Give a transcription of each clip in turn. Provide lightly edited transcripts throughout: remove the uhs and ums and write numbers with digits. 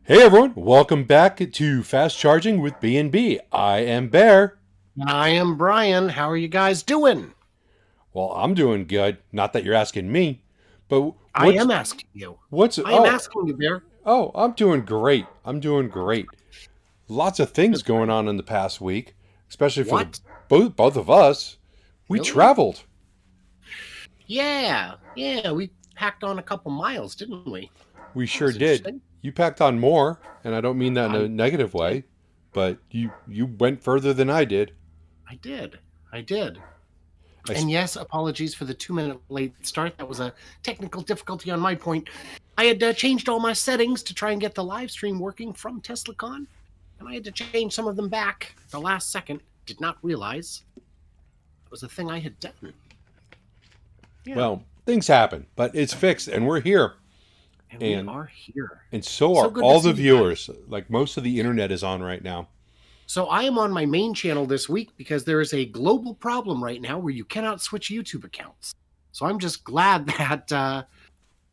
Hey everyone, welcome back to Fast Charging with BnB. I am Bear. I am Brian. How are you guys doing? Well, I'm doing good. Not that you're asking me, but I am asking you. what's I am asking you, Bear. I'm doing great. I'm doing great. Lots of things Good. going on in the past week, especially for the What? both of us. We Really? traveled. Yeah. We packed on a couple miles, didn't we? We That sure was did. interesting. You packed on more, and I don't mean that in I a negative did. way, but you went further than I did. I did. I did. I, s- And yes, apologies for the 2 minute late start. That was a technical difficulty on my point. I had changed all my settings to try and get the live stream working from Teslacon, and I had to change some of them back at the last second. Did not realize it was a thing I had done. Yeah. well, things happen, but it's fixed, and we're here. And we And are here. And so So are good to all see the you guys. viewers. Like most of the internet is on right now. So I am on my main channel this week because there is a global problem right now where you cannot switch YouTube accounts. So I'm just glad that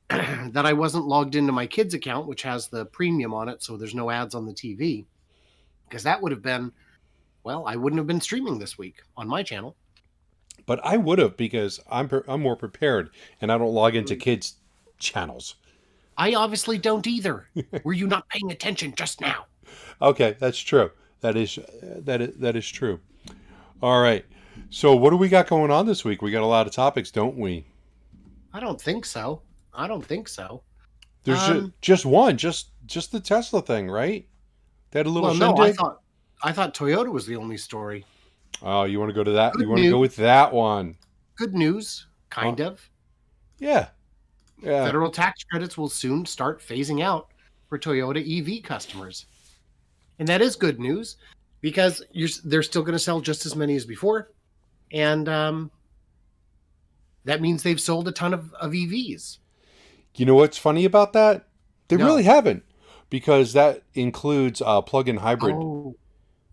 that I wasn't logged into my kids' account, which has the premium on it, so there's no ads on the TV. Because that would have been, well, I wouldn't have been streaming this week on my channel. But I would have because I'm more prepared and I don't log into kids' channels. I obviously don't either. Were you not paying attention just now? Okay, that's true. That is true. All right. So what do we got going on this week? We got a lot of topics, don't we? I don't think so. I don't think so. There's just one, just the Tesla thing, right? They had a little Well, no, I shindig. thought Toyota was the only story. Oh, you want to go to that? You Good want to go news. with that one? Good news, Uh, kind of. yeah, yeah. Federal tax credits will soon start phasing out for Toyota EV customers. And that is good news because they're still going to sell just as many as before. And that means they've sold a ton of EVs. You know what's funny about that? They really No. haven't, because that includes plug-in hybrid. Oh,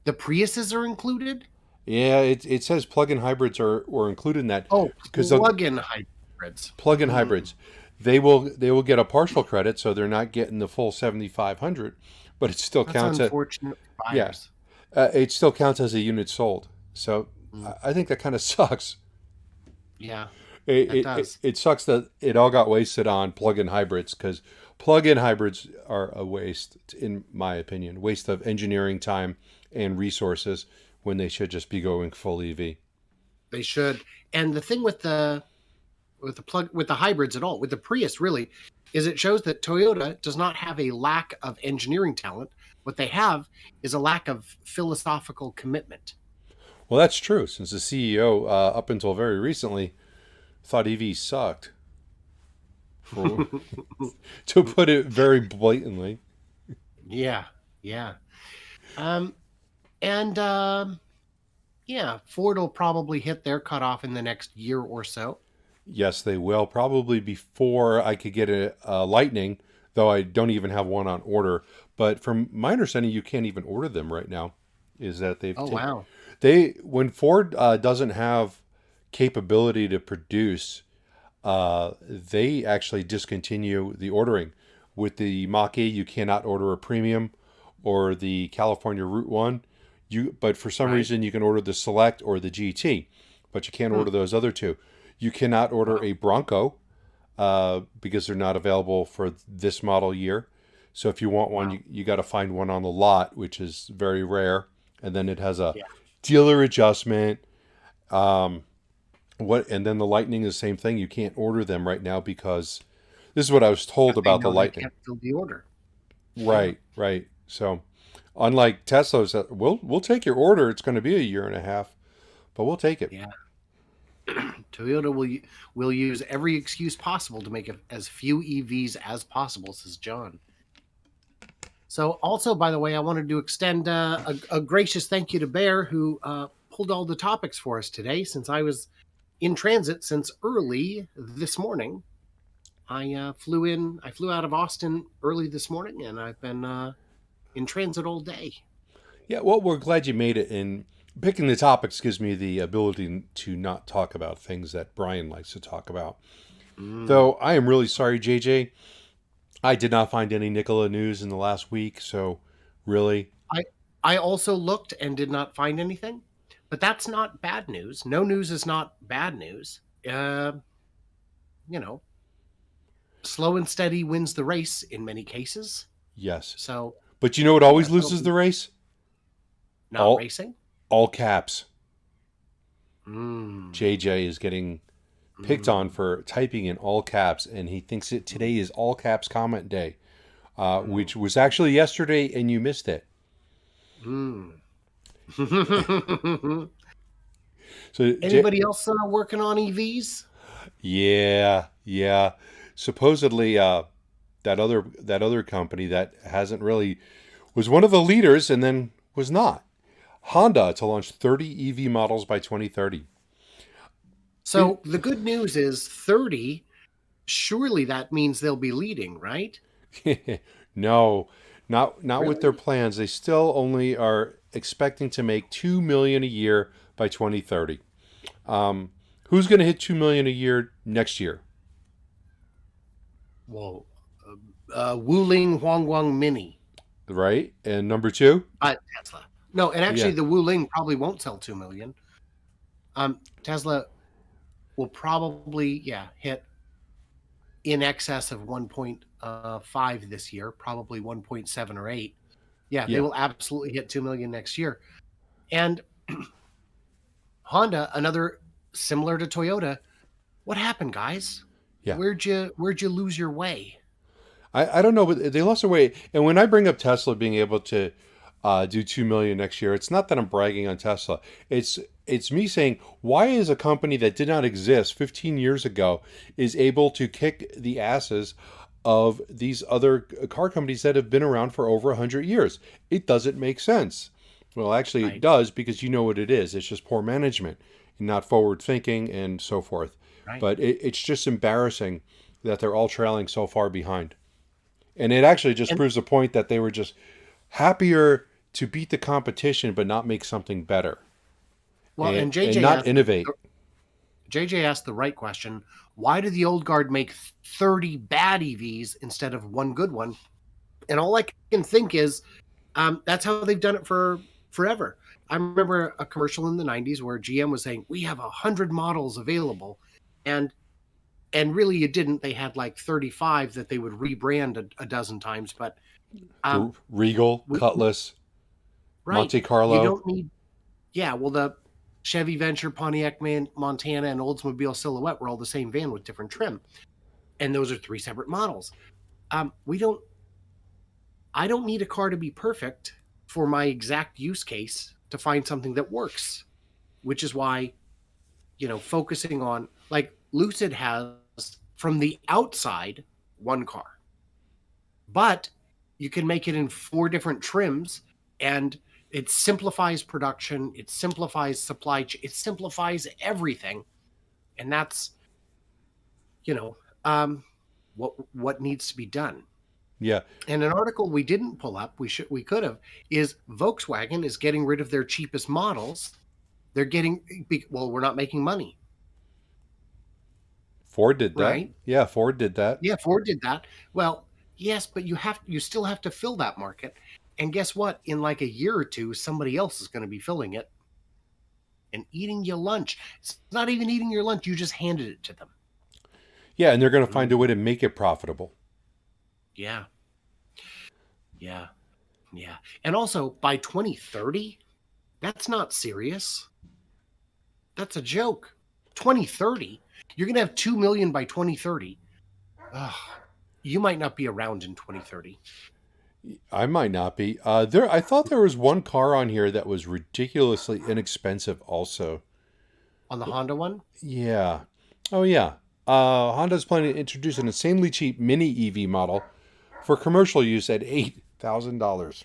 the Priuses are included? Yeah, it says plug-in hybrids are included in that Oh, because plug-in hybrids. plug-in Mm, hybrids they will get a partial credit, so they're not getting the full 7,500, but it still that's counts at unfortunate for yeah, buyers. it still counts as a unit sold. So Mm, I think that kind of sucks. yeah, It, that it it does. it sucks that it all got wasted on plug-in hybrids, because plug-in hybrids are a waste, in my opinion, waste of engineering time and resources when they should just be going full EV. They should. And the thing with the hybrids at all, with the Prius really, is it shows that Toyota does not have a lack of engineering talent. What they have is a lack of philosophical commitment. Well, that's true, since the CEO, up until very recently, thought EV sucked, for to put it very blatantly. Yeah, yeah. Um, and yeah, Ford will probably hit their cutoff in the next year or so. Yes, they will, probably before I could get a Lightning, though I don't even have one on order. But from my understanding, you can't even order them right now. Is that Oh wow. they when Ford doesn't have capability to produce, they actually discontinue the ordering. With the Mach E, you cannot order a premium or the California Route One. But for some Right. reason, you can order the Select or the GT, but you can't Hmm. order those other two. You cannot order Wow. a Bronco, because they're not available for this model year. So if you want one, Wow. you got to find one on the lot, which is very rare. And then it has a Yeah. dealer adjustment. Um, and then the Lightning is the same thing. You can't order them right now because this is what I was told Because they about the know they Lightning. can't fill the order. Yeah. Right, right. So unlike Tesla's, we'll take your order. It's going to be a year and a half, but we'll take it. Yeah. Toyota will use every excuse possible to make as few EVs as possible, says John. So, also, by the way, I wanted to extend a gracious thank you to Bear, who pulled all the topics for us today. Since I was in transit since early this morning, I flew out of Austin early this morning, and I've been in transit all day. Yeah, well, we're glad you made it. And picking the topics gives me the ability to not talk about things that Brian likes to talk about. Mm. Though I am really sorry, JJ. I did not find any Nikola news in the last week, so really, I I also looked and did not find anything, but that's not bad news. No news is not bad news. You know, slow and steady wins the race in many cases. yes. So But you know what yeah, always loses the race? not All racing. all caps. Mm, JJ is getting picked on mm, for typing in all caps, and he thinks that today is all caps comment day, mm, which was actually yesterday, and you missed it. mm. So, Anybody else working on EVs? yeah, yeah. Supposedly, that other company that hasn't really was one of the leaders, and then was not. Honda to launch 30 EV models by 2030. So the good news is 30. Surely that means they'll be leading, right? No, not with their Really? plans. They still only are expecting to make 2 million a year by 2030. Um, who's going to hit 2 million a year next year, Whoa. Wuling Huangguang Mini. right? And number 2? Tesla. No, and actually Yeah. the Wuling probably won't sell 2 million. Tesla will probably, hit in excess of 1.5 this year, probably 1.7 or 8. Yeah, they Yeah. will absolutely hit 2 million next year. And Honda, another similar to Toyota. What happened, guys? Yeah. Where'd you lose your way? I don't know, but they lost their way. And when I bring up Tesla being able to do 2 million next year, it's not that I'm bragging on Tesla. It's me saying, why is a company that did not exist 15 years ago is able to kick the asses of these other car companies that have been around for over 100 years? It doesn't make sense. Well, actually, it Right, does, because you know what it is. It's just poor management and not forward thinking and so forth. right. But it's just embarrassing that they're all trailing so far behind. And it actually just And proves the point that they were just happier to beat the competition but not make something better, well, and and not innovate. JJ asked the right question. Why did the old guard make 30 bad EVs instead of one good one? And all I can think is that's how they've done it for forever. I remember a commercial in the 90s where GM was saying, we have 100 models available. And really you didn't. They had like 35 that they would rebrand a dozen times. But um, The Regal, we, Cutlass, right, Monte you Carlo. don't need. Yeah, well, the Chevy Venture, Pontiac Montana, and Oldsmobile Silhouette were all the same van with different trim, and those are 3 separate models. We don't. I don't need a car to be perfect for my exact use case to find something that works, which is why focusing on like Lucid has from the outside one car, but you can make it in 4 different trims, and it simplifies production, it simplifies supply chain, it simplifies everything. And that's you know um, what needs to be done. Yeah. And an article we didn't pull up, we could have, is Volkswagen is getting rid of their cheapest models. They're getting, well, we're not making money, Ford did that. right? Yeah, Ford did that. Yeah, Ford did that. Well, yes, but you still have to fill that market. And guess what? In like a year or two, somebody else is going to be filling it and eating your lunch. It's not even eating your lunch. You just handed it to them. Yeah, and they're going to find Mm, a way to make it profitable. yeah, yeah, yeah. And also by 2030, that's not serious. That's a joke. 2030, you're going to have 2 million by 2030. Ugh, you might not be around in 2030 I might not be. I thought there was one car on here that was ridiculously inexpensive also. on the Honda one. Yeah. Oh yeah. Honda's planning to introduce an insanely cheap mini EV model for commercial use at $8,000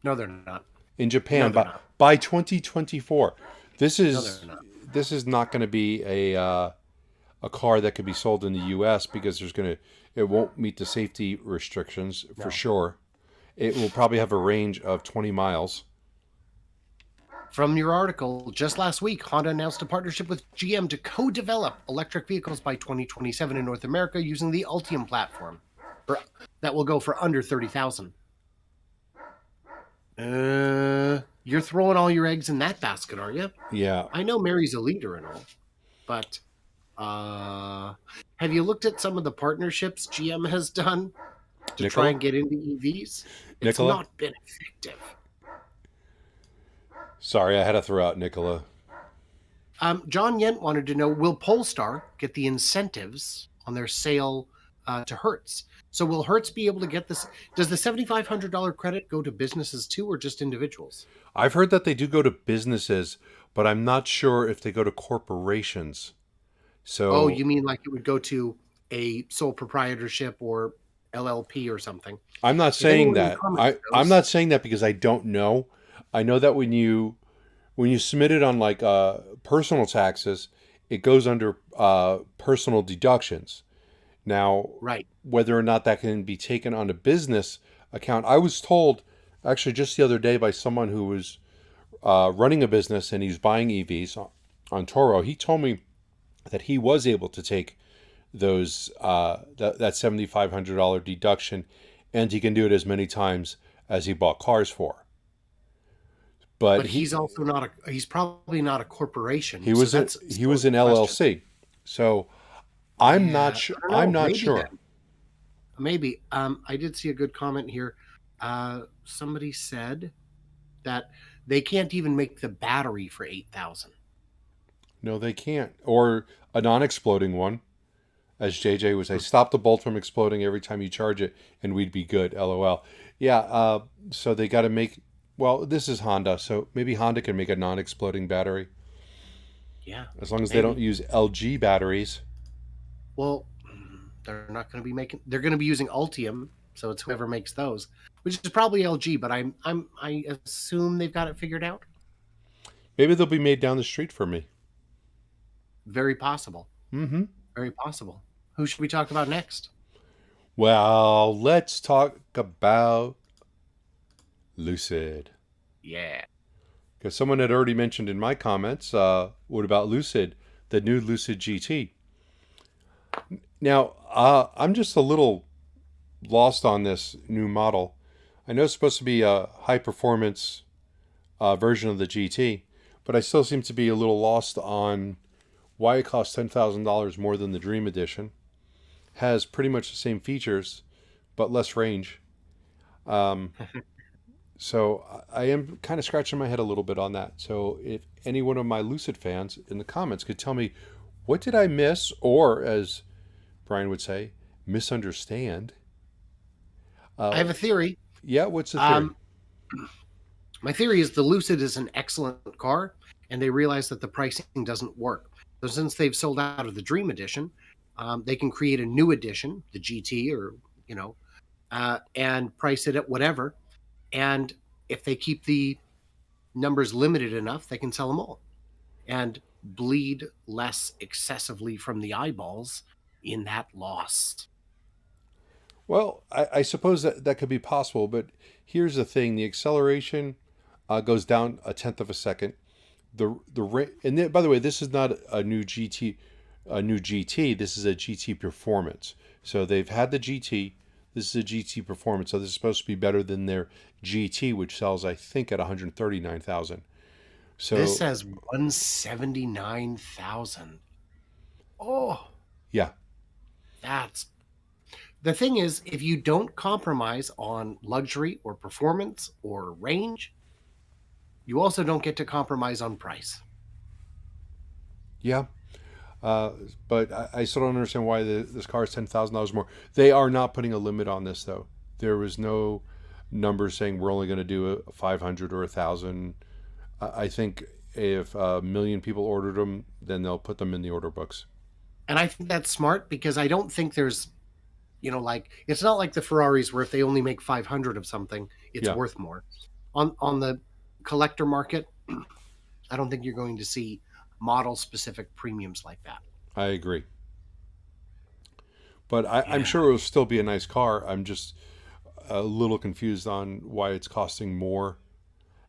No, they're not. in No, Japan they're by not. 2024. This No, is they're not. this is not going to be a car that could be sold in the U.S. because it won't meet the safety restrictions for No. sure. It will probably have a range of 20 miles. From your article, just last week, Honda announced a partnership with GM to co-develop electric vehicles by 2027 in North America using the Ultium platform. that will go for under 30,000. You're throwing all your eggs in that basket, are you? Yeah. I know Mary's a leader and all, but have you looked at some of the partnerships GM has done to try Nikola? and get into EVs? It's Nikola? not been effective. Sorry, I had to throw out Nikola. John Yent wanted to know, will Polestar get the incentives on their sale to Hertz? So will Hertz be able to get this? Does the $7,500 credit go to businesses too, or just individuals? I've heard that they do go to businesses, but I'm not sure if they go to corporations. Oh, So you mean like it would go to a sole proprietorship or LLP or something? I'm not If saying anyone in the that. comments I'm knows, not saying that because I don't know. I know that when you submit it on like personal taxes, it goes under personal deductions. Now, right? whether or not that can be taken on a business account, I was told actually just the other day by someone who was running a business and he's buying EVs on Toro. He told me that he was able to take those that $7,500 deduction, and he can do it as many times as he bought cars for. But But he's also not a. He's probably not a corporation. he So was that's he still was an a question. LLC. So I'm not Yeah, sure. I don't I'm know. not Maybe sure. then. Maybe. I did see a good comment here. Somebody said that they can't even make the battery for 8,000. No, they can't. Or a non-exploding one, as JJ would say. Stop the bolt from exploding every time you charge it, and we'd be good. LOL. Yeah. So they got to make. Well, this is Honda, so maybe Honda can make a non-exploding battery Yeah, as long as they don't maybe. use LG batteries. Well, they're not going to be making. They're going to be using Ultium, so it's whoever makes those, which is probably LG. But I assume they've got it figured out. Maybe they'll be made down the street for me. Very possible. Mm-hmm. Very possible. Who should we talk about next? Well, let's talk about Lucid. Yeah. Because someone had already mentioned in my comments, what about Lucid, the new Lucid GT? Now, I'm just a little lost on this new model. I know it's supposed to be a high performance version of the GT, but I still seem to be a little lost on why it costs $10,000 more than the Dream Edition. Has pretty much the same features, but less range. Um, so I am kind of scratching my head a little bit on that. So if any one of my Lucid fans in the comments could tell me what did I miss, or as Brian would say, misunderstand. I Uh, have a theory. yeah, what's the theory? Um, my theory is the Lucid is an excellent car, and they realize that the pricing doesn't work. So since they've sold out of the Dream Edition, they can create a new edition, the GT, or you know, and price it at whatever. And if they keep the numbers limited enough, they can sell them all and bleed less excessively from the eyeballs in that loss. Well, I suppose that could be possible, but here's the thing: the acceleration goes down a tenth of a second. By the way, this is not a new GT, a new GT. This is a GT Performance. So they've had the GT. This is a GT Performance. So this is supposed to be better than their GT, which sells, I think, at 139,000. This So says 179,000. Oh, yeah, that's the thing is, if you don't compromise on luxury or performance or range, you also don't get to compromise on price. yeah. Uh, but I still don't understand why this car is $10,000 more. They are not putting a limit on this though. There was no number saying we're only going to do a 500 or 1,000. I think if a million people ordered them, then they'll put them in the order books. And I think that's smart because I don't think there's, like it's not like the Ferraris where if they only make 500 of something, it's Yeah, worth more. On the collector market, I don't think you're going to see model specific premiums like that. I agree. But I'm Yeah. sure it will still be a nice car. I'm just a little confused on why it's costing more.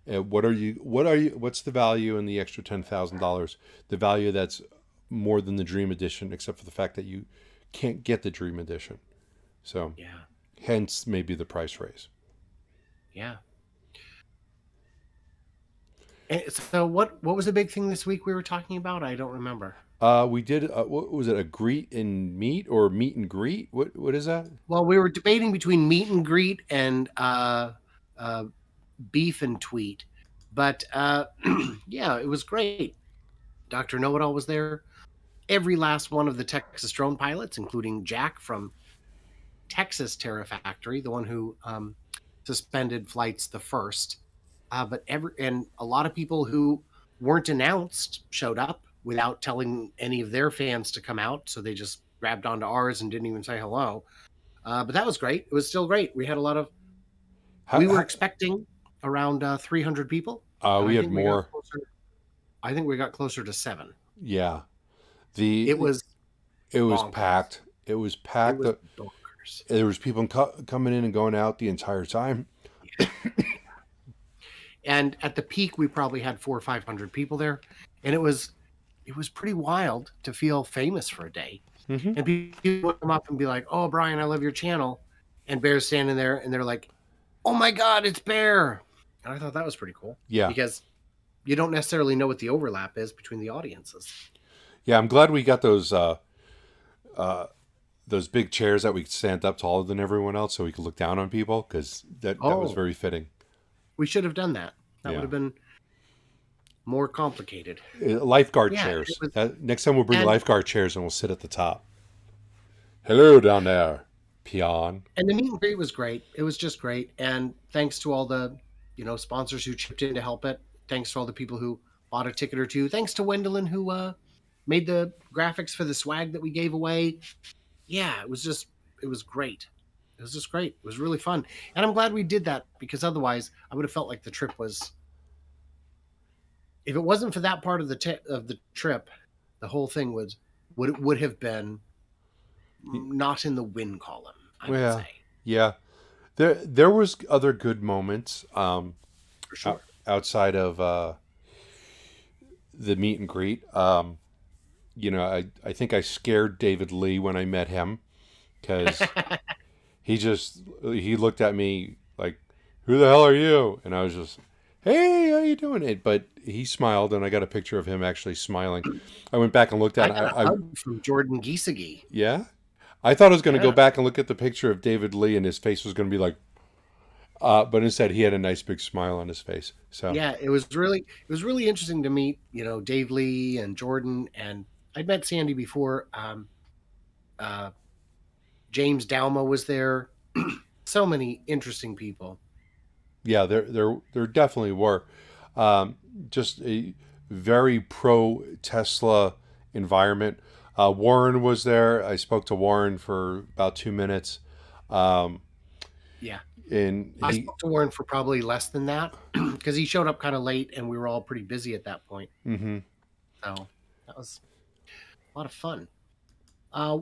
What's the value in the extra $10,000? The value that's more than the Dream Edition, except for the fact that you can't get the Dream Edition. So, Yeah. hence maybe the price raise. Yeah. And so what was the big thing this week we were talking about? I don't remember. We did, what was it, a greet and meet or meet and greet? What is that? Well, we were debating between meet and greet and uh, beef and tweet, but yeah, it was great. Dr. Know-It-All was there. Every last one of the Texas drone pilots, including Jack from Texas Terrafactory, the one who suspended flights the first. And a lot of people who weren't announced showed up without telling any of their fans to come out. So they just grabbed onto ours and didn't even say hello. But that was great. It was still great. We had a lot of. We were How, expecting around 300 people, and we had more. I think we got closer to 7. Yeah. It The, was it was bonkers. packed. It was It packed. was bonkers. There was people coming in and going out the entire time. And at the peak, we probably had 400 or 500 people there, and it was pretty wild to feel famous for a day. Hmm. And people would come up and be like, "Oh, Brian, I love your channel," and Bear's standing there, and they're like, "Oh my God, it's Bear!" And I thought that was pretty cool Yeah. because you don't necessarily know what the overlap is between the audiences. Yeah, I'm glad we got those big chairs that we could stand up taller than everyone else so we could look down on people because that was Oh, very fitting. we should have done that. That would Yeah. have been more complicated. Lifeguard Yeah, chairs. it was, Next time we'll bring and lifeguard chairs and we'll sit at the top. Hello down there, peon. and the meet and greet was great. It was just great. And thanks to all the, sponsors who chipped in to help it. Thanks to all the people who bought a ticket or two. Thanks to Wendelin who made the graphics for the swag that we gave away. Yeah, it was great. It was just great. It was really fun. And I'm glad we did that because otherwise I would have felt like the trip was, if it wasn't for that part of the trip, the whole thing would have been not in the win column, I would Well, say. yeah. There was other good moments For sure. outside of the meet and greet. I think I scared David Lee when I met him because he looked at me like, "Who the hell are you?" And I was just, "Hey, how you doing?" But he smiled, and I got a picture of him actually smiling. I went back and looked I at it. got a hug from Jordan Giesecke. Yeah, I thought I was going to go Yeah. back and look at the picture of David Lee, and his face was going to be like, but instead he had a nice big smile on his face. So Yeah, it was really interesting to meet, Dave Lee and Jordan, and I'd met Sandy before. Uh, James Dalma was there. So many interesting people. yeah, there definitely were. Just a very pro Tesla environment. Warren was there. I spoke to Warren for about 2 minutes, um, Yeah. and I spoke to Warren for probably less than that because he showed up kind of late and we were all pretty busy at that point. mm-hmm. So that was a lot of fun.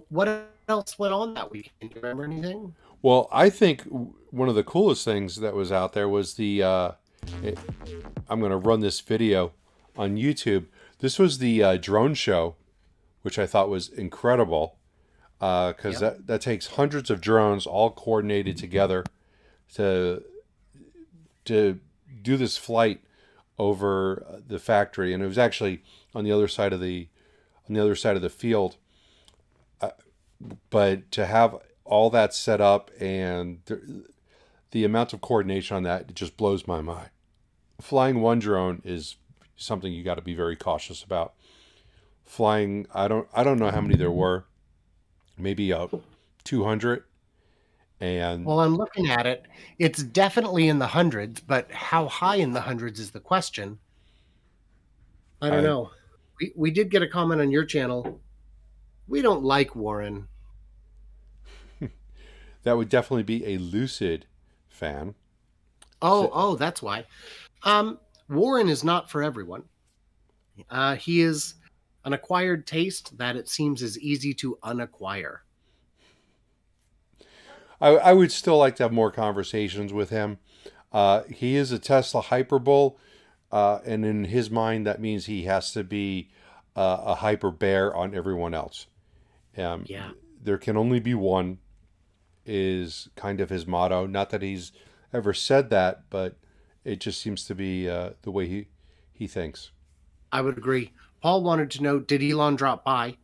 What else went on that week? Can you remember anything? Well, I think one of the coolest things that was out there was I'm going to run this video on YouTube. This was the drone show, which I thought was incredible because Yep. that takes hundreds of drones all coordinated together to to do this flight over the factory, and it was actually on the other side of the field. But to have all that set up and the amount of coordination on that, it just blows my mind. Flying one drone is something you got to be very cautious about. Flying, I don't know how many there were, maybe 200, and Well, I'm looking at it. It's definitely in the hundreds, but how high in the hundreds is the question. I don't I know. We did get a comment on your channel. We don't like Warren. that would definitely be a Lucid fan. So, Oh, that's why. Warren is not for everyone. He is an acquired taste that it seems is easy to unacquire. I would still like to have more conversations with him. He is a Tesla hyperbole, and in his mind, that means he has to be a hyper bear on everyone else. Um, Yeah. there can only be one, is kind of his motto. Not that he's ever said that, but it just seems to be the way he thinks. I would agree. Paul wanted to know, did Elon drop by?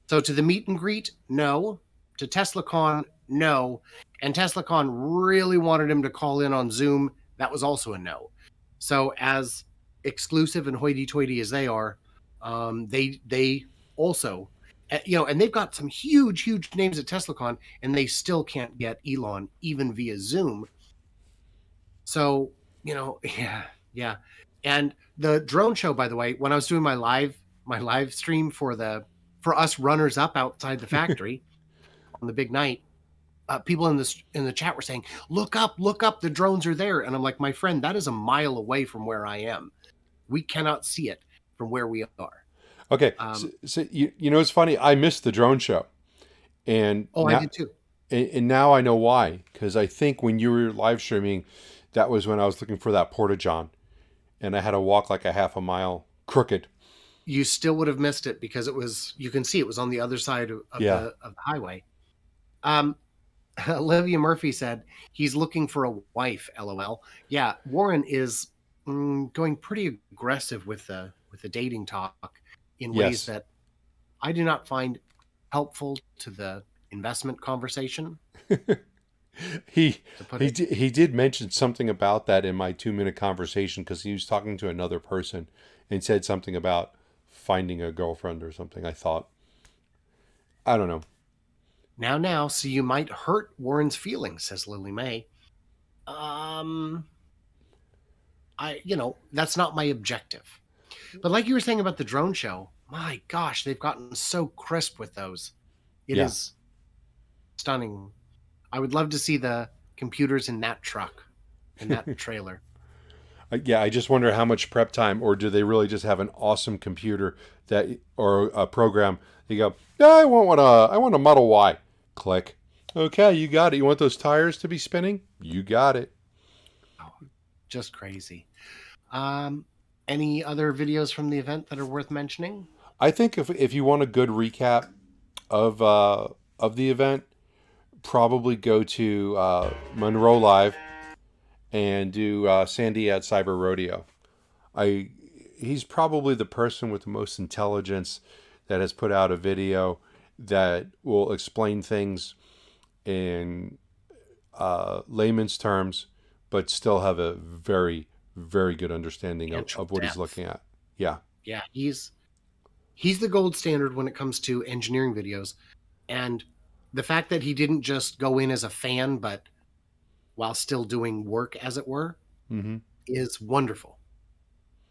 So to the meet and greet, no. To Teslacon, no. And Teslacon really wanted him to call in on Zoom. That was also a no. So as exclusive and hoity-toity as they are, they also, and they've got some huge names at Teslacon, and they still can't get Elon even via Zoom. So yeah. And the drone show, by the way, when I was doing my live stream for us runners up outside the factory on the big night, people in the chat were saying, look up, the drones are there. And I'm like, my friend, that is a mile away from where I am. We cannot see it from where we are. Okay, so you know it's funny. I missed the drone show, and I did too. And now I know why. Because I think when you were live streaming, that was when I was looking for that porta-john, and I had to walk like a half a mile crooked. You still would have missed it because you can see it was on the other side of the highway. Olivia Murphy said he's looking for a wife. LOL. Yeah, Warren is going pretty aggressive with the dating talk in ways that I do not find helpful to the investment conversation. He did mention something about that in my 2-minute conversation, because he was talking to another person and said something about finding a girlfriend or something. I don't know. Now, so you might hurt Warren's feelings, says Lily Mae. That's not my objective. But like you were saying about the drone show, my gosh, they've gotten so crisp with those. It is stunning. I would love to see the computers in that truck, in that trailer. I just wonder how much prep time, or do they really just have an awesome computer or a program? You go, I want a Model Y. Click. Okay, you got it. You want those tires to be spinning? You got it. Oh, just crazy. Any other videos from the event that are worth mentioning? I think if you want a good recap of the event, probably go to Munro Live and do Sandy at Cyber Rodeo. He's probably the person with the most intelligence that has put out a video that will explain things in layman's terms, but still have a very, very good understanding of what he's looking at. Yeah. He's the gold standard when it comes to engineering videos, and the fact that he didn't just go in as a fan, but while still doing work, as it were, is wonderful.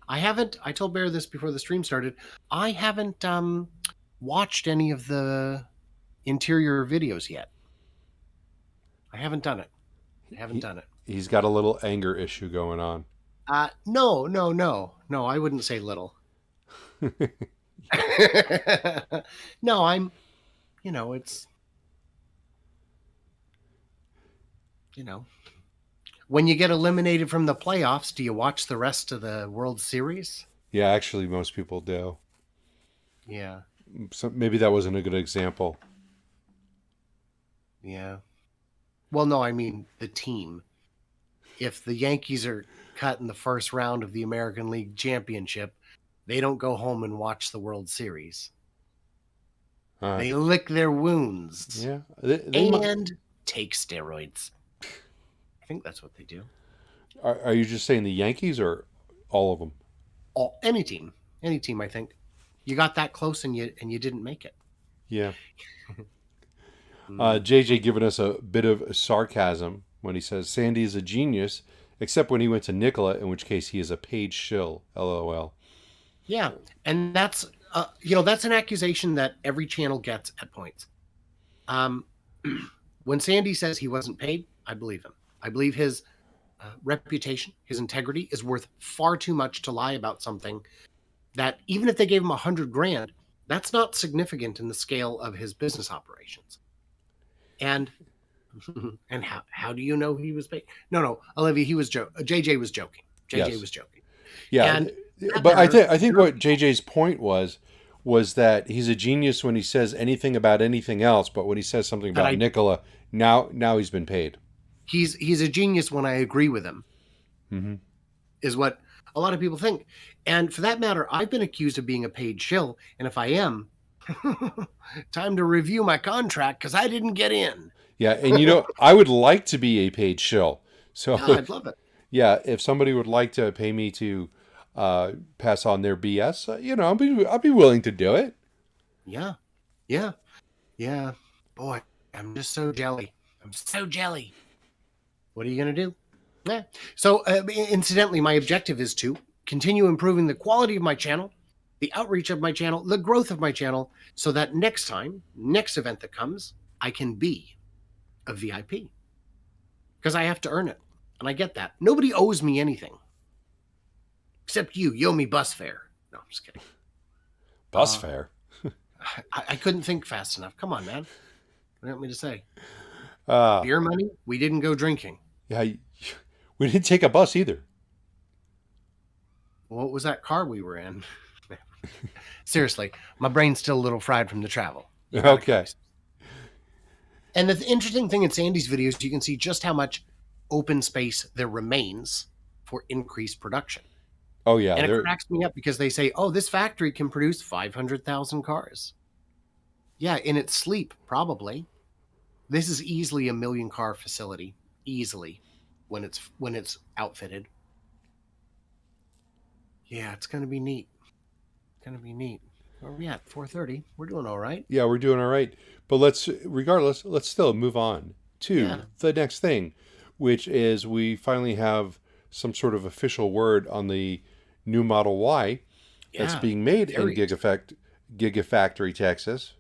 I told Bear this before the stream started. I haven't watched any of the interior videos yet. I haven't done it. He's got a little anger issue going on. No. I wouldn't say little. No, it's, when you get eliminated from the playoffs, do you watch the rest of the World Series? Yeah, actually, most people do. Yeah. So maybe that wasn't a good example. Yeah. Well, no, I mean the team. If the Yankees are cut in the first round of the American League Championship, they don't go home and watch the World Series. They lick their wounds. Yeah. And take steroids. I think that's what they do. Are you just saying the Yankees or all of them? Any team, I think. You got that close and you didn't make it. Yeah. JJ giving us a bit of sarcasm when he says Sandy is a genius, except when he went to Nikola, in which case he is a paid shill. LOL. Yeah, and that's that's an accusation that every channel gets at points. When Sandy says he wasn't paid, I believe him. I believe his reputation, his integrity is worth far too much to lie about something that, even if they gave him $100,000, that's not significant in the scale of his business operations. And how do you know he was paid? No, Olivia, he was JJ was joking. JJ was joking. Yeah, and but I think what JJ's point was was that he's a genius when he says anything about anything else, but when he says something And about Nikola, now he's been paid. he's a genius when I agree with him, Mm-hmm. is what a lot of people think. And for that matter, I've been accused of being a paid shill. And if I am, time to review my contract because I didn't get in. Yeah, and I would like to be a paid shill. So, Yeah, I'd love it. yeah, if somebody would like to pay me to pass on their BS, I'll be willing to do it. Yeah, yeah, yeah. Boy, I'm just so jelly. I'm so jelly. What are you going to do? Yeah. So, incidentally, my objective is to continue improving the quality of my channel, the outreach of my channel, the growth of my channel, so that next event that comes, I can be a VIP. Because I have to earn it. And I get that. Nobody owes me anything. Except you. You owe me bus fare. No, I'm just kidding. Bus fare? I couldn't think fast enough. Come on, man. What do you want me to say? Uh, Beer money? We didn't go drinking. yeah, we didn't take a bus either. What was that car we were in? Seriously, my brain's still a little fried from the travel. Okay. And the interesting thing in Sandy's videos, you can see just how much open space there remains for increased production. Oh, yeah. And it cracks me up because they say, oh, this factory can produce 500,000 cars. Yeah, in its sleep, probably. This is easily a 1 million car facility. Easily. When it's outfitted. Yeah, it's going to be neat. Where are we at? 4:30. We're doing all right. Yeah, we're doing all right. But let's still move on to the next thing, which is we finally have some sort of official word on the new Model Y that's being made in Gigafactory, Texas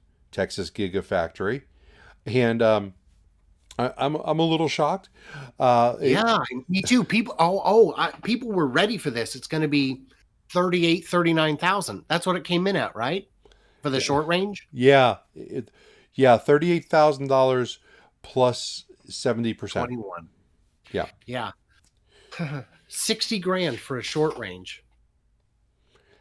Gigafactory. And I'm a little shocked. Me too. People people were ready for this. It's going to be 39,000. That's what it came in at, right? For the short range? Yeah. $38,000 plus 70%. 21. Yeah. Yeah. 60 grand for a short range.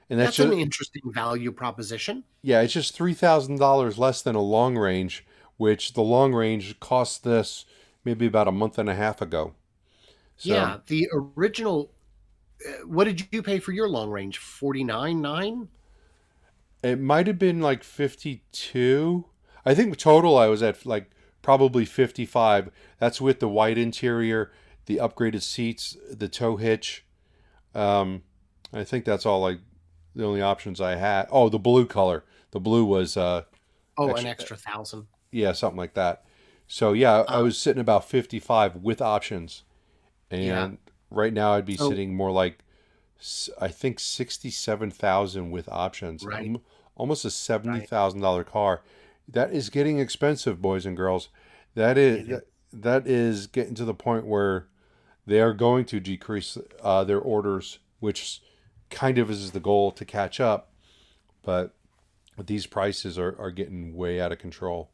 And that's an interesting value proposition. Yeah, it's just $3,000 less than a long range, which the long range cost this maybe about a month and a half ago. So, yeah, the original. What did you pay for your long range? 49.9? It might have been like 52. I think total I was at like probably 55. That's with the white interior, the upgraded seats, the tow hitch. I think that's all like the only options I had. Oh, the blue color. The blue was an extra 1,000. Yeah, something like that. So yeah, I was sitting about 55 with options. And right now I'd be sitting more like, I think 67,000 with options. Right. Almost a $70,000 car. That is getting expensive, boys and girls. That is getting to the point where they are going to decrease their orders, which kind of is the goal to catch up. But these prices are getting way out of control.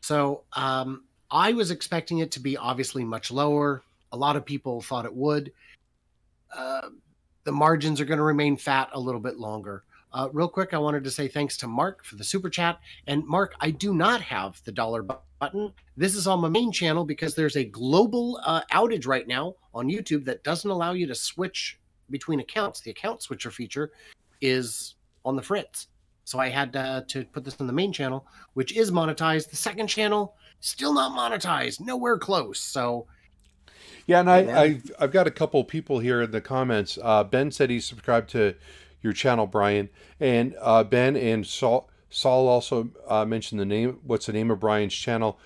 So I was expecting it to be obviously much lower. A lot of people thought it would. The margins are going to remain fat a little bit longer. Real quick, I wanted to say thanks to Mark for the super chat. And Mark, I do not have the dollar button. This is on my main channel because there's a global outage right now on YouTube that doesn't allow you to switch between accounts. The account switcher feature is on the fritz. So I had to put this on the main channel, which is monetized. The second channel, still not monetized, nowhere close. So yeah, and I've got a couple people here in the comments. Ben said he subscribed to your channel, Brian, and Ben and Saul also mentioned the name. What's the name of Brian's channel?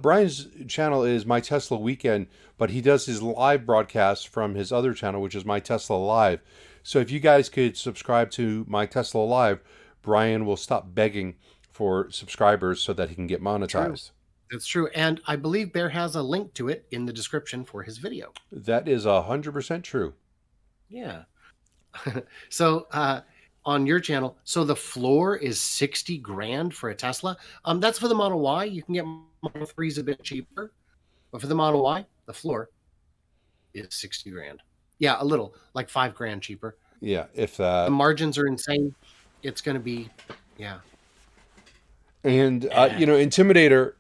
Brian's channel is My Tesla Weekend, but he does his live broadcasts from his other channel, which is My Tesla Live. So if you guys could subscribe to My Tesla Live, Brian will stop begging for subscribers so that he can get monetized. True. That's true. And I believe Bear has a link to it in the description for his video. That is 100% true. Yeah. So on your channel, so the floor is 60 grand for a Tesla. That's for the Model Y. You can get Model 3s a bit cheaper. But for the Model Y, the floor is 60 grand. Yeah, a little, like 5 grand cheaper. Yeah, if the margins are insane. it's going to be, yeah. And Eh, Intimidator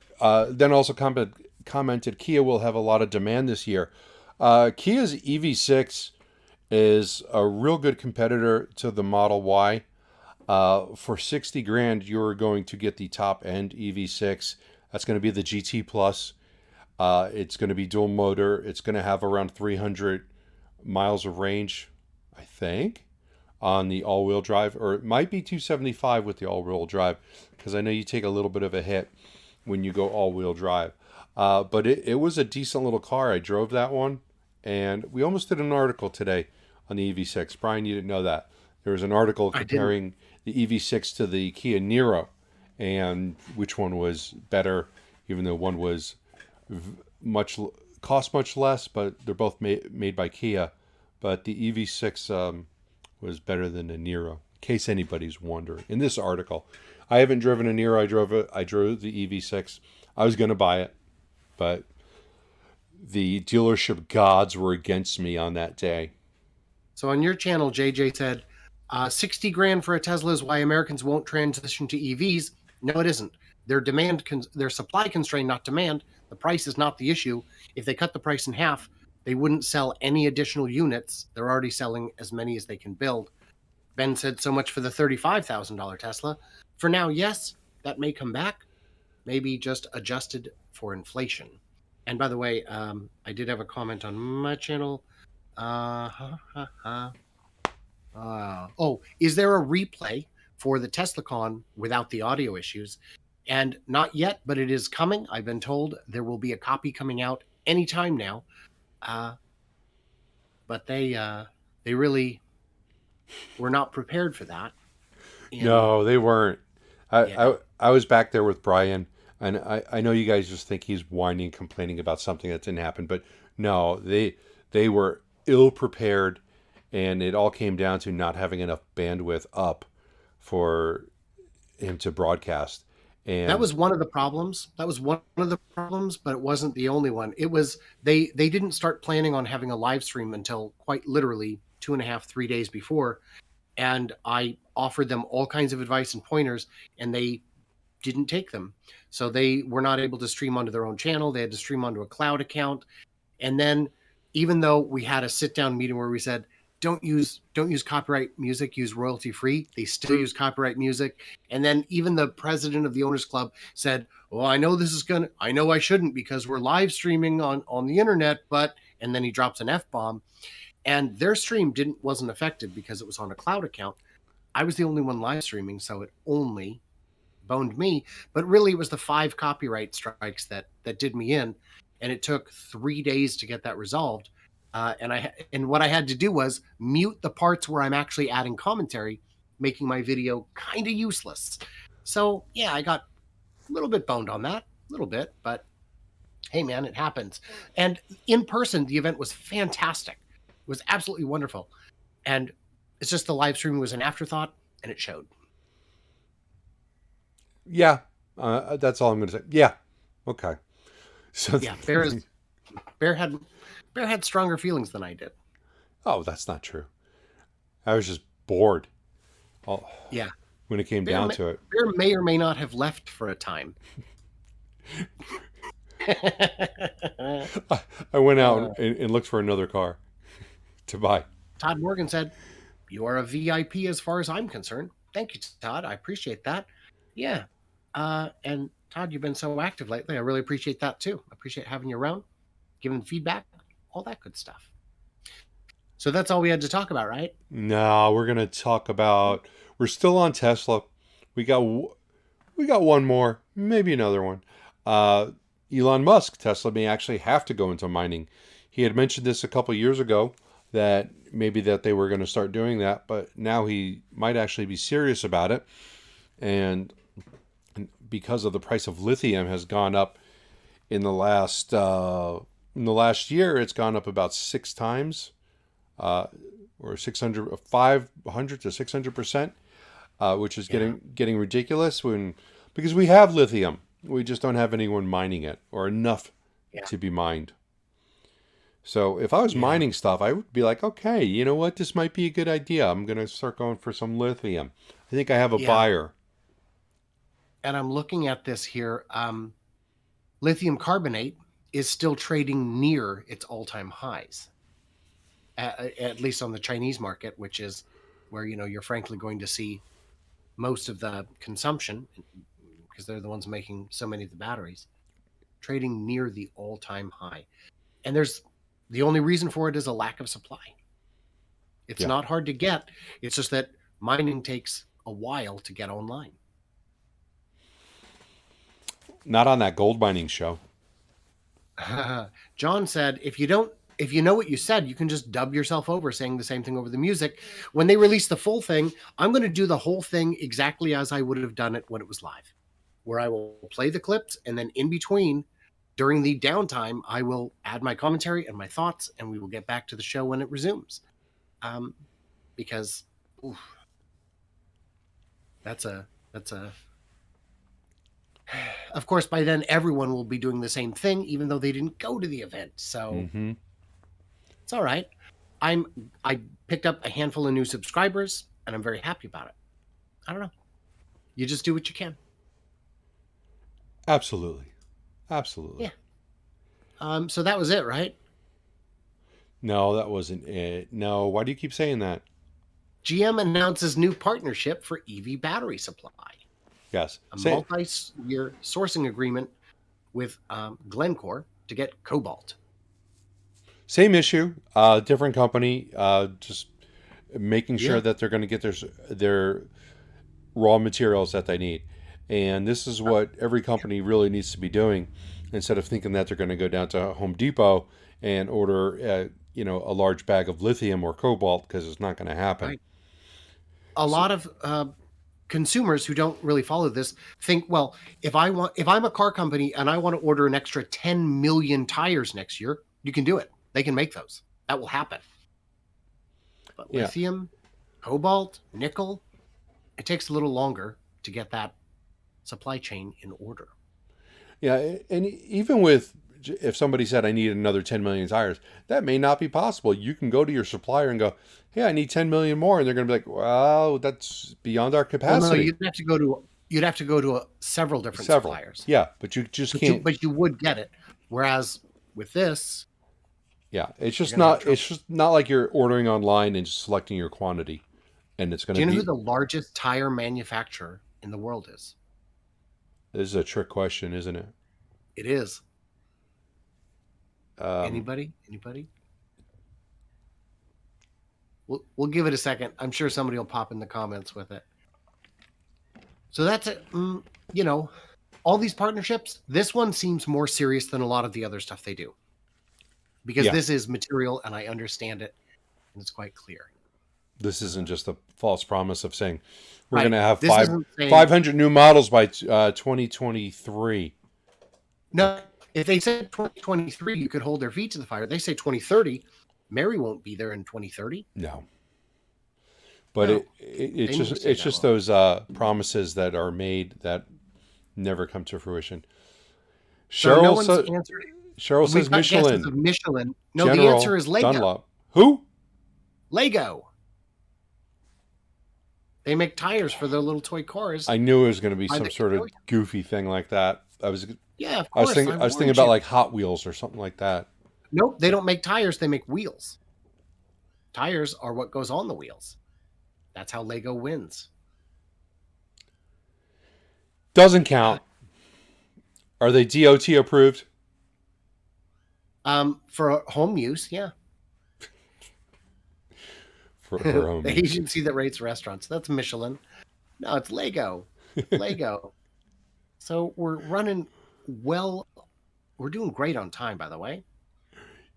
then also commented Kia will have a lot of demand this year. Kia's EV6 is a real good competitor to the Model Y. For 60 grand, you're going to get the top end EV6. That's going to be the GT Plus. It's going to be dual motor. It's going to have around 300 miles of range, I think, on the all-wheel drive, or it might be 275 with the all-wheel drive, because I know you take a little bit of a hit when you go all-wheel drive. But it was a decent little car. I drove that one, and we almost did an article today on the EV6. Brian, you didn't know that. There was an article I didn't. comparing the EV6 to the Kia Niro, and which one was better, even though one was much cost much less, but they're both made by Kia. But the EV6 was better than the Niro, in case anybody's wondering. In this article, I haven't driven a Niro. I drove the EV6. I was going to buy it, but the dealership gods were against me on that day. So on your channel, JJ said, 60 grand for a Tesla is why Americans won't transition to EVs. No, it isn't. Their supply constraint, not demand. The price is not the issue. If they cut the price in half, they wouldn't sell any additional units. They're already selling as many as they can build. Ben said so much for the $35,000 Tesla. For now, yes, that may come back, maybe just adjusted for inflation. And by the way, I did have a comment on my channel. Is there a replay for the Teslacon without the audio issues? And not yet, but it is coming. I've been told there will be a copy coming out anytime now. But they really were not prepared for that. And, No, they weren't. yeah. I was back there with Brian, and I know you guys just think he's whining, complaining about something that didn't happen, but no, they were ill prepared, and it all came down to not having enough bandwidth up for him to broadcast. That And was one of the problems. That was one of the problems, but it wasn't the only one. It was they didn't start planning on having a live stream until quite literally 2.5, 3 days before. And I offered them all kinds of advice and pointers, and they didn't take them. So they were not able to stream onto their own channel. They had to stream onto a cloud account. And then even though we had a sit down meeting where we said, don't use copyright music, use royalty free, they still use copyright music. And then even the president of the owners club said, well, I know I shouldn't because we're live streaming on the internet, but, and then he drops an F-bomb, and their stream wasn't affected because it was on a cloud account. I was the only one live streaming, so it only boned me. But really, it was the 5 copyright strikes that did me in, and it took 3 days to get that resolved. And what I had to do was mute the parts where I'm actually adding commentary, making my video kind of useless. So yeah, I got a little bit boned on that, a little bit, but hey, man, it happens. And in person, the event was fantastic. It was absolutely wonderful. And it's just the live streaming was an afterthought, and it showed. yeah, that's all I'm going to say. Yeah, okay. So, Yeah, Bear had stronger feelings than I did. oh, that's not true. I was just bored. Oh, Yeah, when it came Bear down may, to it. Bear may or may not have left for a time. I went out and looked for another car to buy. Todd Morgan said, "You are a VIP as far as I'm concerned." Thank you, Todd. I appreciate that. Yeah. And Todd, you've been so active lately. I really appreciate that too. I appreciate having you around, giving feedback, all that good stuff. So that's all we had to talk about, right? No, we're gonna talk about. We're still on Tesla. We got we got one more, maybe another one. Elon Musk, Tesla may actually have to go into mining. He had mentioned this a couple years ago that maybe that they were going to start doing that, but now he might actually be serious about it. And because of the price of lithium has gone up in the last year, it's gone up about 6 times, or 500 to 600%, which is getting ridiculous because we have lithium, we just don't have anyone mining it or enough Yeah. to be mined. So if I was Yeah. mining stuff, I would be like, okay, you know what? This might be a good idea. I'm going to start going for some lithium. I think I have a Yeah. buyer. And I'm looking at this here. Lithium carbonate is still trading near its all-time highs, at least on the Chinese market, which is where, you're frankly going to see most of the consumption because they're the ones making so many of the batteries, trading near the all-time high. And the only reason for it is a lack of supply. It's Yeah. not hard to get. It's just that mining takes a while to get online. Not on that gold mining show. John said, if you know what you said, you can just dub yourself over saying the same thing over the music. When they release the full thing, I'm going to do the whole thing exactly as I would have done it when it was live, where I will play the clips, and then in between, during the downtime, I will add my commentary and my thoughts, and we will get back to the show when it resumes. Because that's a of course, by then everyone will be doing the same thing, even though they didn't go to the event. So it's all right. I picked up a handful of new subscribers, and I'm very happy about it. I don't know. You just do what you can. Absolutely. Absolutely. Yeah. So that was it, right? No, that wasn't it. No, why do you keep saying that? GM announces new partnership for EV battery supply. Yes. A multi-year sourcing agreement with Glencore to get cobalt. Same issue, different company, just making sure that they're going to get their raw materials that they need. And this is what every company really needs to be doing, instead of thinking that they're going to go down to Home Depot and order, a large bag of lithium or cobalt, because it's not going to happen. Right. A lot of consumers who don't really follow this think, well, if I'm a car company and I want to order an extra 10 million tires next year, you can do it. They can make those. That will happen. But lithium, cobalt, nickel, it takes a little longer to get that supply chain in order. Yeah, and even if somebody said I need another 10 million tires, that may not be possible. You can go to your supplier and go, "Hey, I need 10 million more," and they're going to be like, "Well, that's beyond our capacity." Well, no, you'd have to go to several different suppliers. Yeah, but you just can't. But you would get it. Whereas with this, it's just not like you're ordering online and just selecting your quantity, and it's going to be. Do you know who the largest tire manufacturer in the world is? This is a trick question, isn't it? It is. Anybody? We'll give it a second. I'm sure somebody will pop in the comments with it. So that's it. All these partnerships, this one seems more serious than a lot of the other stuff they do. Because this is material, and I understand it, and it's quite clear. This isn't just a false promise of saying we're going to have 500 new models by 2023. No, if they said 2023, you could hold their feet to the fire. They say 2030. Mary won't be there in 2030. No. But it's just those promises that are made that never come to fruition. Cheryl says Michelin. Michelin. No, General the answer is Lego. Dunlop. Who? Lego. They make tires for their little toy cars. I knew it was going to be some sort of goofy thing like that. Of course. I was thinking about like Hot Wheels or something like that. Nope, they don't make tires. They make wheels. Tires are what goes on the wheels. That's how Lego wins. Doesn't count. Are they DOT approved? For home use, yeah. For home the use. agency that rates restaurants. That's Michelin. No, it's Lego. Lego. So we're running well. We're doing great on time, by the way.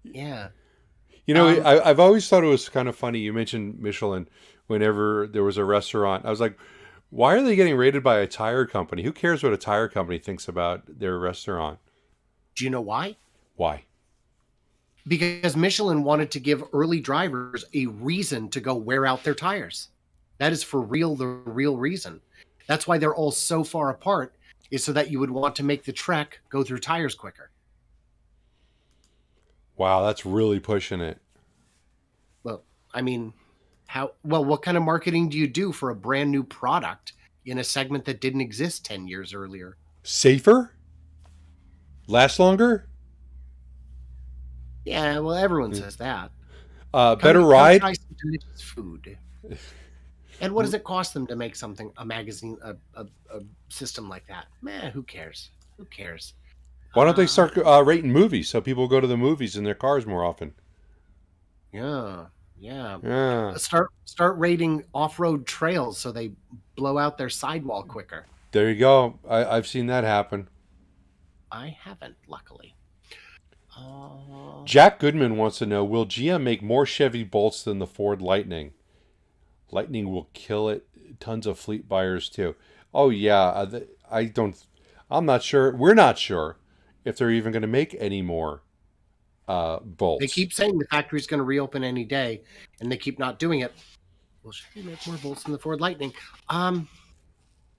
Yeah. I've always thought it was kind of funny. You mentioned Michelin whenever there was a restaurant. I was like, why are they getting rated by a tire company? Who cares what a tire company thinks about their restaurant? Do you know why? Why? Because Michelin wanted to give early drivers a reason to go wear out their tires. That is for real, the real reason. That's why they're all so far apart, is so that you would want to make the trek go through tires quicker. Wow, that's really pushing it. Well, I mean, what kind of marketing do you do for a brand new product in a segment that didn't exist 10 years earlier? Safer? Last longer? Yeah, well, everyone says that. Better Come ride? try some delicious food. And what does it cost them to make something, a magazine, a system like that? Man, who cares? Who cares? Why don't they Uh, start rating movies so people go to the movies in their cars more often? yeah, yeah. Yeah, Start rating off-road trails so they blow out their sidewall quicker. there you go. I've seen that happen. I haven't, luckily. Uh, Jack Goodman wants to know, will GM make more Chevy Bolts than the Ford Lightning? Lightning will kill it. Tons of fleet buyers too. Oh yeah, I don't. I'm not sure. We're not sure if they're even going to make any more they bolts. keep saying the factory's going to reopen any day, and they keep not doing it. Well, should we make more bolts than the Ford Lightning?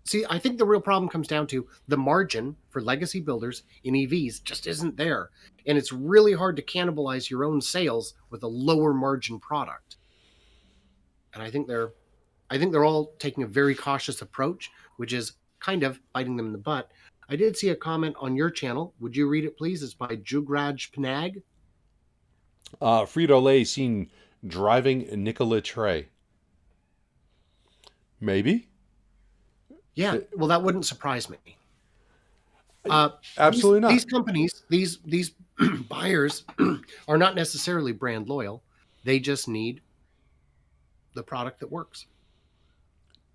See, I think the real problem comes down to the margin for legacy builders in EVs just isn't there. And it's really hard to cannibalize your own sales with a lower margin product. And I think they're all taking a very cautious approach, which is kind of biting them in the butt. I did see a comment on your channel. Would you read it, please? It's by Jugraj Panag. Frito-Lay seen driving Nikola Trey. Maybe. Yeah, well, that wouldn't surprise me. Absolutely not. These companies, these buyers, are not necessarily brand loyal. They just need the product that works.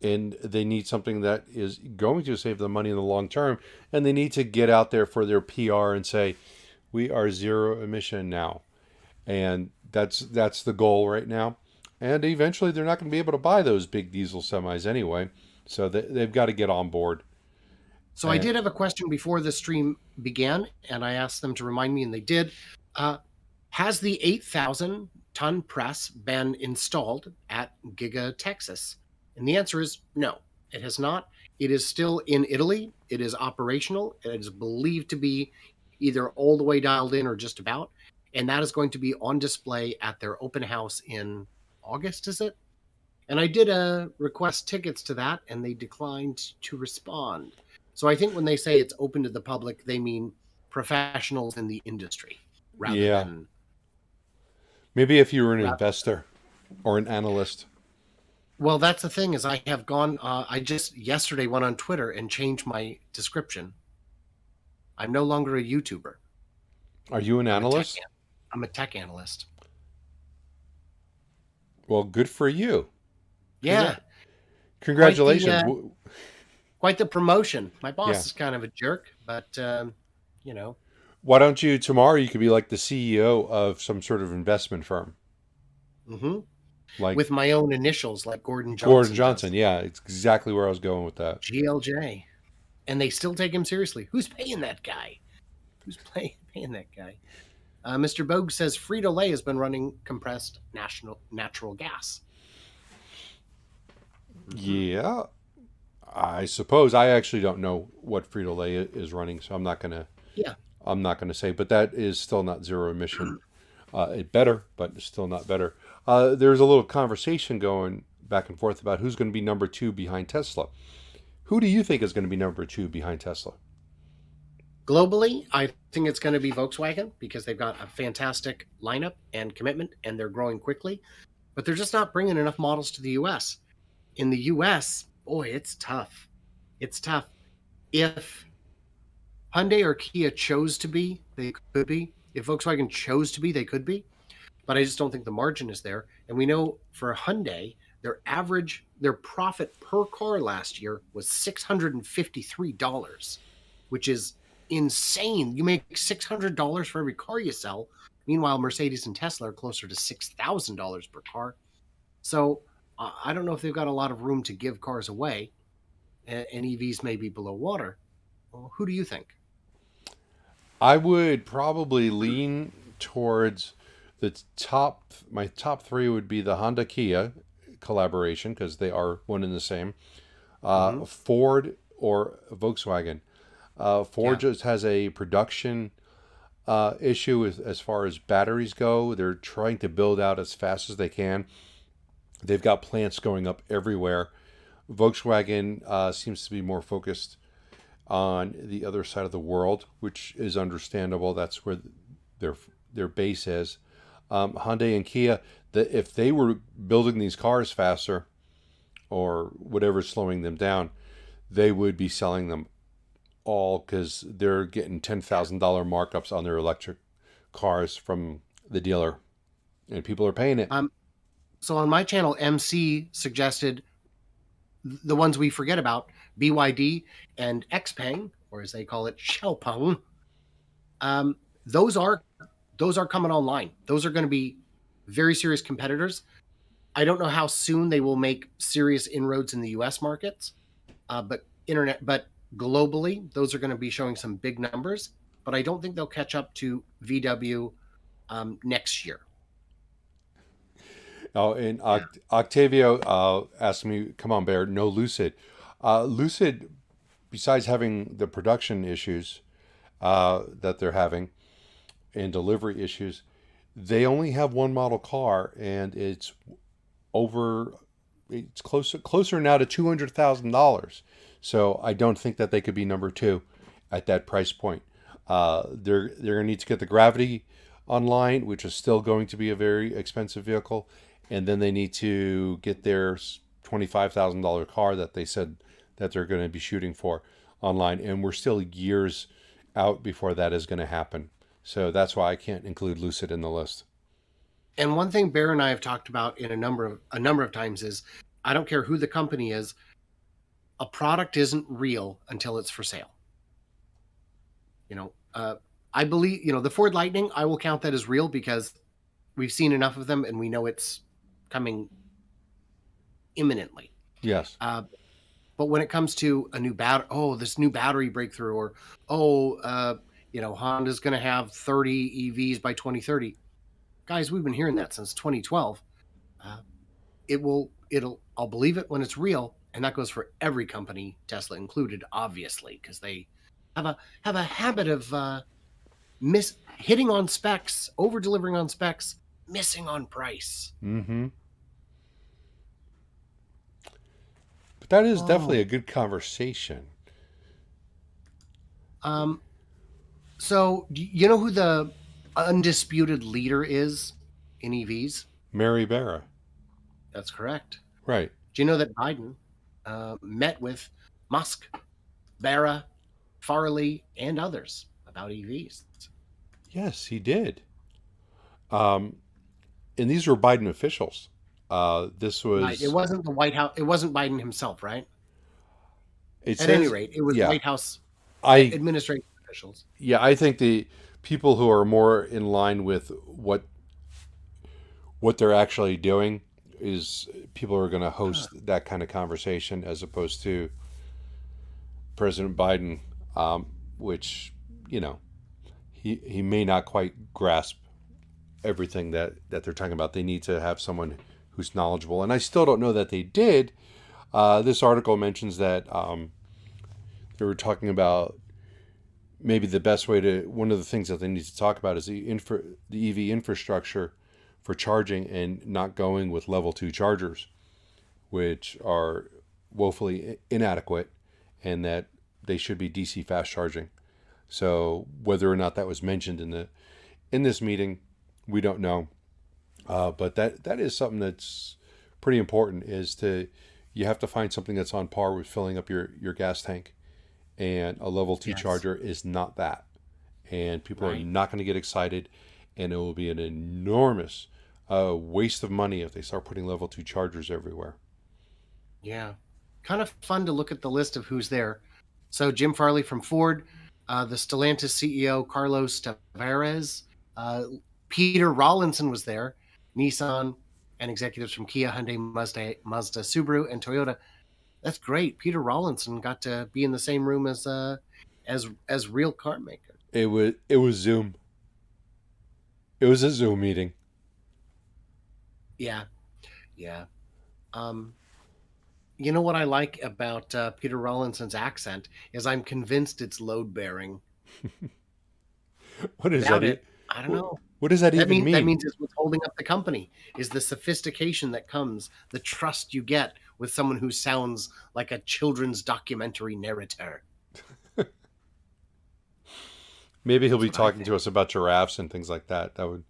And they need something that is going to save them money in the long term. And they need to get out there for their PR and say, we are zero emission now. And that's the goal right now. And eventually they're not going to be able to buy those big diesel semis anyway. So they've got to get on board. So I did have a question before the stream began, and I asked them to remind me, and they did. Has the 8,000 ton press been installed at Giga Texas? And the answer is no, it has not. It is still in Italy. It is operational. It is believed to be either all the way dialed in or just about. And that is going to be on display at their open house in August, is it? And I did request tickets to that, and they declined to respond. So I think when they say it's open to the public, they mean professionals in the industry rather than. Maybe if you were an investor or an analyst. Well, that's the thing is I have gone. I just yesterday went on Twitter and changed my description. I'm no longer a YouTuber. Are you an analyst? I'm a tech analyst. Well, good for you. Yeah. Congratulations. Quite the promotion. My boss is kind of a jerk, but Why don't you tomorrow? You could be like the CEO of some sort of investment firm. Mm-hmm. Like with my own initials, like Gordon Johnson. Gordon Johnson, yeah, it's exactly where I was going with that. GLJ, and they still take him seriously. Who's paying that guy? Who's paying that guy? Mr. Bogue says Frito-Lay has been running compressed natural gas. Yeah, I suppose. I actually don't know what Frito-Lay is running, so I'm not gonna. Yeah. I'm not gonna say, but that is still not zero emission. It better, but it's still not better. There's a little conversation going back and forth about who's going to be number 2 behind Tesla. Who do you think is going to be number 2 behind Tesla? Globally, I think it's going to be Volkswagen because they've got a fantastic lineup and commitment, and they're growing quickly. But they're just not bringing enough models to the U.S. In the U.S., boy, it's tough. It's tough. If Hyundai or Kia chose to be, they could be. If Volkswagen chose to be, they could be. But I just don't think the margin is there. And we know for Hyundai, their profit per car last year was $653, which is insane. You make $600 for every car you sell. Meanwhile, Mercedes and Tesla are closer to $6,000 per car. So I don't know if they've got a lot of room to give cars away, and EVs may be below water. Well, who do you think? I would probably lean towards my top 3 would be the Honda Kia collaboration because they are one and the same. Ford or Volkswagen. Ford just has a production issue as far as batteries go. They're trying to build out as fast as they can. They've got plants going up everywhere. Volkswagen seems to be more focused on the other side of the world, which is understandable. That's where their their base is. Hyundai and Kia, if they were building these cars faster or whatever's slowing them down, they would be selling them all because they're getting $10,000 markups on their electric cars from the dealer, and people are paying it. So on my channel, MC suggested the ones we forget about, BYD and XPeng, or as they call it, Xiaopeng. Um, those are coming online. Those are going to be very serious competitors. I don't know how soon they will make serious inroads in the U.S. markets, but globally, those are going to be showing some big numbers. But I don't think they'll catch up to VW next year. Oh, and Octavio asked me, "Come on, Bear, no Lucid." Lucid, besides having the production issues that they're having and delivery issues, they only have one model car, and it's closer now to $200,000. So I don't think that they could be number two at that price point. They're going to need to get the Gravity online, which is still going to be a very expensive vehicle, and then they need to get their $25,000 car that they said that they're going to be shooting for online, and we're still years out before that is going to happen. So that's why I can't include Lucid in the list. And one thing Bear and I have talked about in a number of times is, I don't care who the company is, a product isn't real until it's for sale. I believe, the Ford Lightning, I will count that as real because we've seen enough of them and we know it's coming imminently. Yes. But when it comes to a new this new battery breakthrough, or Honda's going to have 30 EVs by 2030. Guys, we've been hearing that since 2012. I'll believe it when it's real, and that goes for every company, Tesla included, obviously, because they have a habit of hitting on specs, over delivering on specs, missing on price. Mm-hmm. But that is definitely a good conversation. So you know who the undisputed leader is in EVs? Mary Barra. That's correct. Right. Do you know that Biden met with Musk, Barra, Farley, and others about EVs? Yes, he did. And these were Biden officials. This was right. It wasn't the White House. It wasn't Biden himself, right? At any rate, it was White House administration officials. Yeah, I think the people who are more in line with what they're actually doing is people who are going to host that kind of conversation, as opposed to President Biden, which he may not quite grasp everything that they're talking about. They need to have someone who's knowledgeable, and I still don't know that they did. This article mentions that they were talking about maybe the best way one of the things that they need to talk about is the EV infrastructure for charging, and not going with level 2 chargers, which are woefully inadequate, and that they should be DC fast charging. So whether or not that was mentioned in this meeting, we don't know. But that is something that's pretty important, you have to find something that's on par with filling up your gas tank. And a level 2 charger is not that. And people are not going to get excited, and it will be an enormous waste of money if they start putting level 2 chargers everywhere. Yeah. Kind of fun to look at the list of who's there. So Jim Farley from Ford, the Stellantis CEO, Carlos Tavares, Peter Rawlinson was there, Nissan, and executives from Kia, Hyundai, Mazda, Subaru, and Toyota. That's great. Peter Rawlinson got to be in the same room as real car maker. It was Zoom. It was a Zoom meeting. Yeah. You know what I like about Peter Rawlinson's accent is I'm convinced it's load bearing. What is Without that? it, I don't know. What does that even That mean? means it's what's holding up the company is the sophistication that comes, the trust you get with someone who sounds like a children's documentary narrator. Maybe he'll That's be what I talking to us about giraffes and things like that. That would.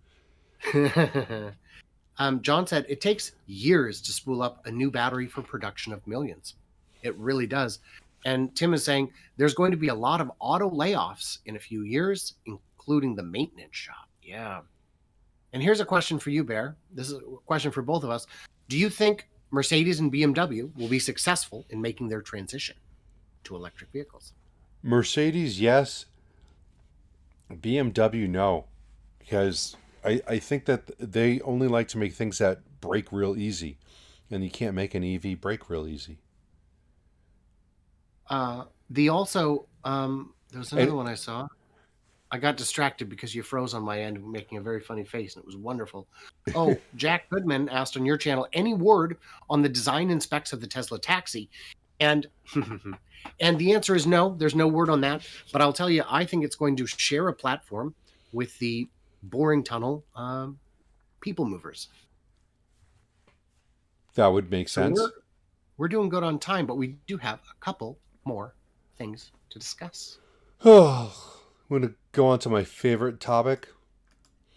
think. John said it takes years to spool up a new battery for production of millions. It really does. And Tim is saying there's going to be a lot of auto layoffs in a few years, including the maintenance shop. Yeah. And here's a question for you, Bear. This is a question for both of us. Do you think Mercedes and BMW will be successful in making their transition to electric vehicles? Mercedes, yes. BMW, no. Because I think that they only like to make things that break real easy. And you can't make an EV break real easy. The also, there was another And one I saw. I got distracted because you froze on my end, making a very funny face, and it was wonderful. Oh, Jack Goodman asked on your channel, any word on the design and specs of the Tesla taxi? And and the answer is no. There's no word on that. But I'll tell you, I think it's going to share a platform with the boring tunnel people movers. that would make So sense. we're doing good on time, but we do have a couple more things to discuss. Oh, I'm going to go on to my favorite topic,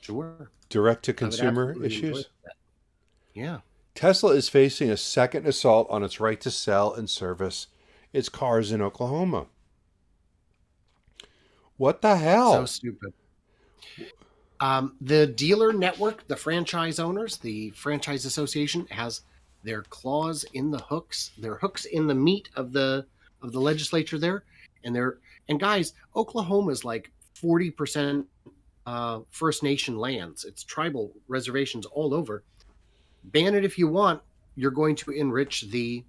Sure. direct to I would consumer absolutely enjoy issues. that. Yeah. Tesla is facing a second assault on its right to sell and service its cars in Oklahoma. What the So hell? stupid. The dealer network, the franchise owners, the franchise association has their claws in the hooks, their hooks in the meat of the legislature there, and guys, Oklahoma is like 40% First Nation lands. It's tribal reservations all over. Ban it if you want. You're going to enrich the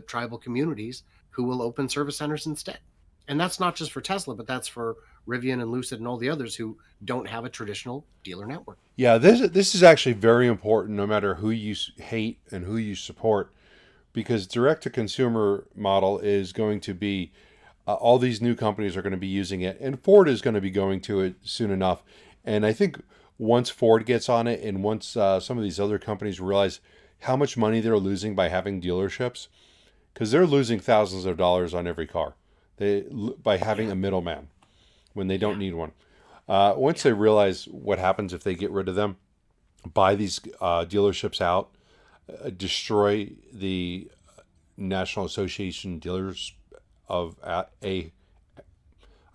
tribal communities who will open service centers instead. And that's not just for Tesla, but that's for Rivian and Lucid and all the others who don't have a traditional dealer network. Yeah, this is actually very important no matter who you hate and who you support, because direct to consumer model is going to be all these new companies are going to be using it, and Ford is going to be going to it soon enough. And I think once Ford gets on it, and once some of these other companies realize how much money they're losing by having dealerships, because they're losing thousands of dollars on every car, by having a middleman when they don't need one. Once they realize what happens if they get rid of them, buy these dealerships out, destroy the National Association dealers of I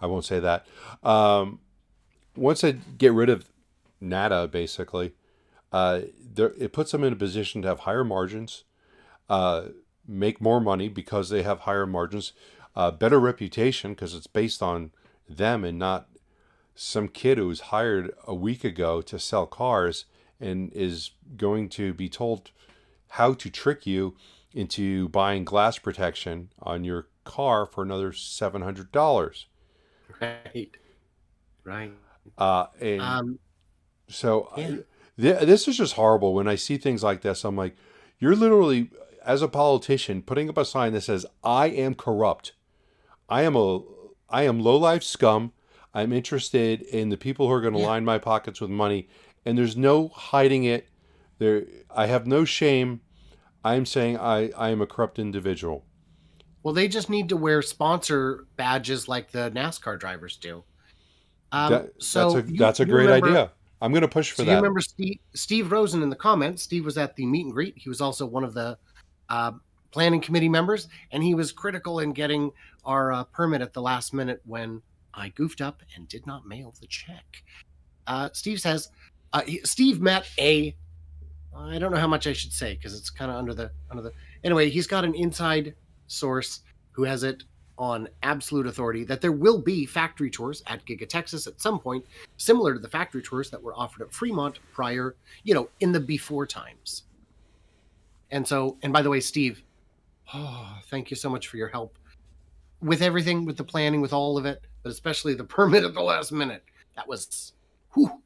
won't say that. Once they get rid of NADA, basically, it puts them in a position to have higher margins, make more money because they have higher margins, better reputation because it's based on them and not some kid who was hired a week ago to sell cars and is going to be told how to trick you into buying glass protection on your car for another $700. Right. Right. And Um, so yeah. this is just horrible. When I see things like this, I'm like, you're literally, as a politician, putting up a sign that says, I am corrupt. I am low-life scum. I'm interested in the people who are going to Yeah. line my pockets with money, and there's no hiding it. I have no shame. I'm saying I am a corrupt individual. Well, they just need to wear sponsor badges like the NASCAR drivers do. So That's a you great remember idea. I'm going to push for so you that. remember Steve Rosen in the comments. Steve was at the meet and greet. He was also one of the uh, planning committee members, and he was critical in getting our permit at the last minute when I goofed up and did not mail the check. Steve says Steve met I don't know how much I should say because it's kind of under the anyway. He's got an inside source who has it on absolute authority that there will be factory tours at Giga Texas at some point, similar to the factory tours that were offered at Fremont prior, in the before times. And by the way, Steve, thank you so much for your help with everything, with the planning, with all of it, but especially the permit at the last minute. That was, whew.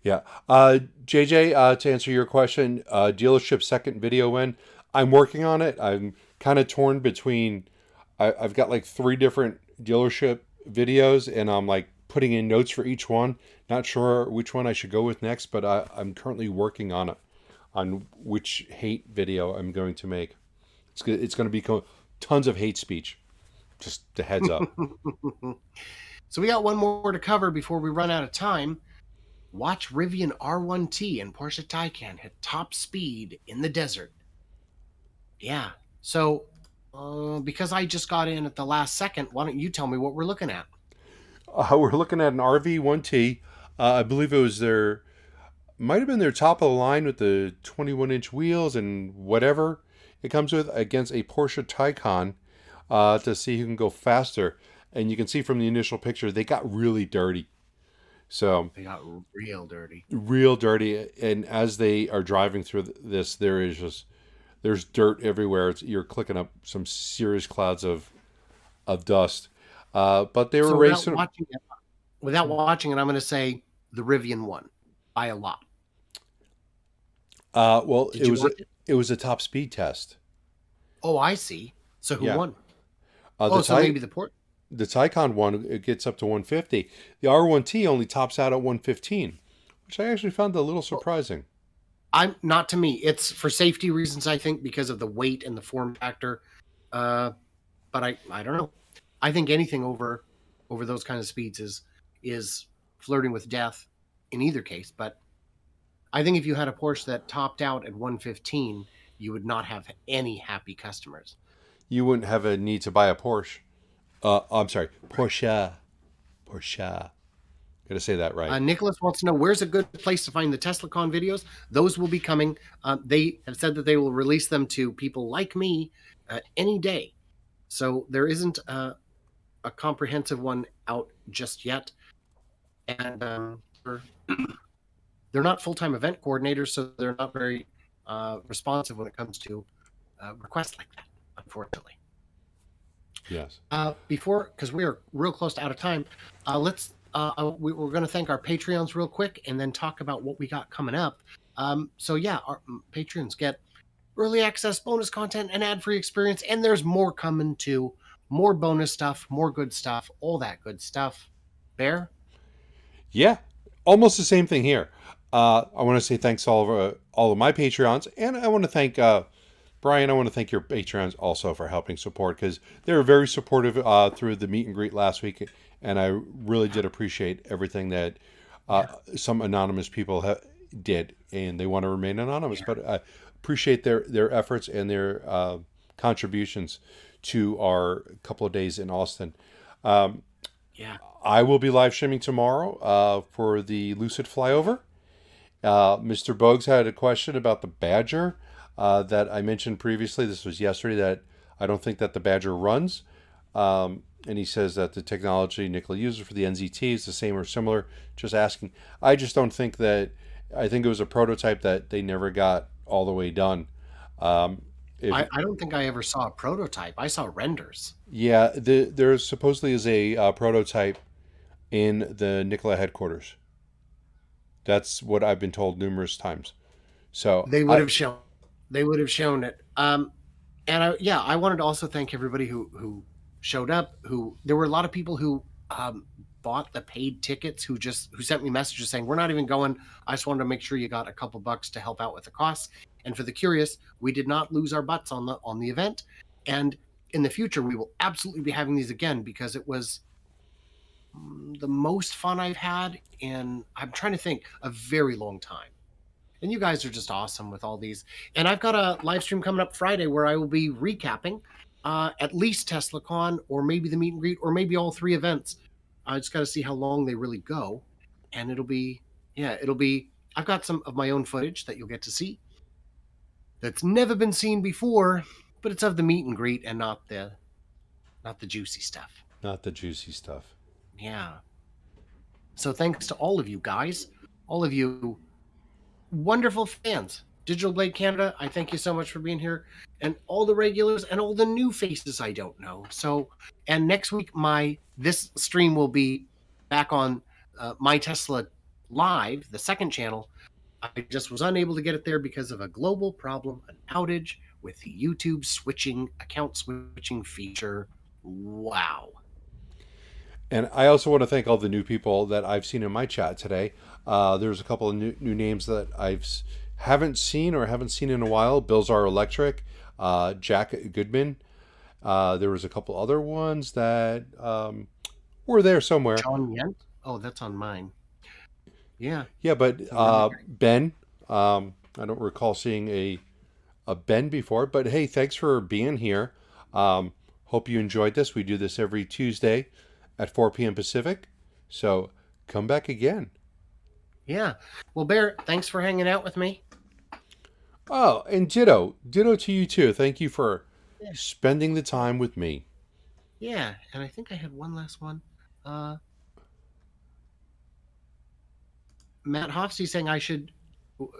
Yeah. JJ, to answer your question, dealership second video when I'm working on it. I'm kind of torn between, I've got like 3 different dealership videos and I'm like putting in notes for each one. Not sure which one I should go with next, but I'm currently working on which hate video I'm going to make. It's going to be tons of hate speech. Just a heads up. So we got one more to cover before we run out of time. Watch Rivian R1T and Porsche Taycan hit top speed in the desert. Yeah. So because I just got in at the last second, why don't you tell me what we're looking at? We're looking at an RV1T. I believe it was might have been their top of the line with the 21-inch wheels and whatever it comes with against a Porsche Taycan to see who can go faster. And you can see from the initial picture, they got really dirty. So They got real dirty. real dirty. And as they are driving through this, there's dirt everywhere. You're clicking up some serious clouds of dust. But they were So racing. without watching it, I'm going to say the Rivian won by a lot. Well, Did you watch it? it was a top speed test. Oh, I see. So who Yeah. won? The So maybe the port. the Taycan one, it gets up to 150. The R1T only tops out at 115, which I actually found a little surprising. I'm not to me. It's for safety reasons, I think, because of the weight and the form factor. But I don't know. I think anything over those kind of speeds is flirting with death in either case. But I think if you had a Porsche that topped out at 115, you would not have any happy customers. You wouldn't have a need to buy a Porsche. I'm sorry, Porsche. Porsche. Gotta say that right. Nicholas wants to know where's a good place to find the Teslacon videos. Those will be coming. They have said that they will release them to people like me any day. So there isn't a comprehensive one out just yet. And they're not full-time event coordinators, so they're not very responsive when it comes to requests like that, unfortunately. Yes. Because we are real close to out of time, we're going to thank our Patreons real quick and then talk about what we got coming up. So yeah, our Patreons get early access, bonus content, and ad-free experience, and there's more coming too. More bonus stuff, more good stuff, all that good stuff. Bear? Yeah, almost the same thing here. I want to say thanks to all of my Patreons, and I want to thank Brian. I want to thank your Patreons also for helping support, because they were very supportive through the meet and greet last week, and I really did appreciate everything that some anonymous people did, and they want to remain anonymous, but I appreciate their efforts and their contributions to our couple of days in Austin. Yeah. I will be live streaming tomorrow for the Lucid flyover. Mr. Bogues had a question about the Badger that I mentioned previously. This was yesterday, that I don't think that the Badger runs. And he says that the technology Nikola uses for the NZT is the same or similar. Just asking. I just don't think that. I think it was a prototype that they never got all the way done. I don't think I ever saw a prototype. I saw renders. Yeah, there supposedly is a prototype in the Nikola headquarters. That's what I've been told numerous times. So They would have shown. They would have shown it. And I wanted to also thank everybody who showed up. There were a lot of people who bought the paid tickets who sent me messages saying, we're not even going. I just wanted to make sure you got a couple bucks to help out with the costs. And for the curious, we did not lose our butts on the event. And in the future, we will absolutely be having these again, because it was the most fun I've had in, I'm trying to think, a very long time. And you guys are just awesome with all these. And I've got a live stream coming up Friday where I will be recapping at least Teslacon, or maybe the meet and greet, or maybe all three events. I just got to see how long they really go. And it'll be, I've got some of my own footage that you'll get to see that's never been seen before, but it's of the meet and greet and not the juicy stuff. Not the juicy stuff. Yeah. So thanks to all of you guys, all of you wonderful fans. Digital Blade Canada, I thank you so much for being here, and all the regulars and all the new faces I don't know. So, and next week this stream will be back on My Tesla Live, the second channel. I just was unable to get it there because of a global problem, an outage with the YouTube account switching feature. Wow. And I also want to thank all the new people that I've seen in my chat today. There's a couple of new names that haven't seen or haven't seen in a while. Bills Are Electric, Jack Goodman. There was a couple other ones that were there somewhere. John Yent. Oh, that's on mine. Yeah. Yeah, but Really great. Ben, I don't recall seeing a Ben before. But hey, thanks for being here. Hope you enjoyed this. We do this every Tuesday at 4 p.m. Pacific. So come back again. Yeah. Well, Bear, thanks for hanging out with me. Oh, and ditto to you too. Thank you for Yeah. spending the time with me. Yeah. And I think I had one last one. Matt Hofsey saying I should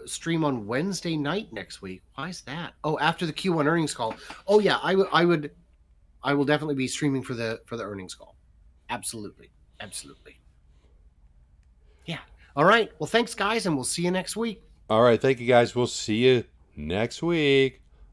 stream on Wednesday night next week. Why is that? Oh, after the Q1 earnings call. Oh yeah, I will definitely be streaming for the earnings call. Absolutely. Absolutely. Yeah. All right. Well, thanks guys, and we'll see you next week. All right, thank you guys. We'll see you next week.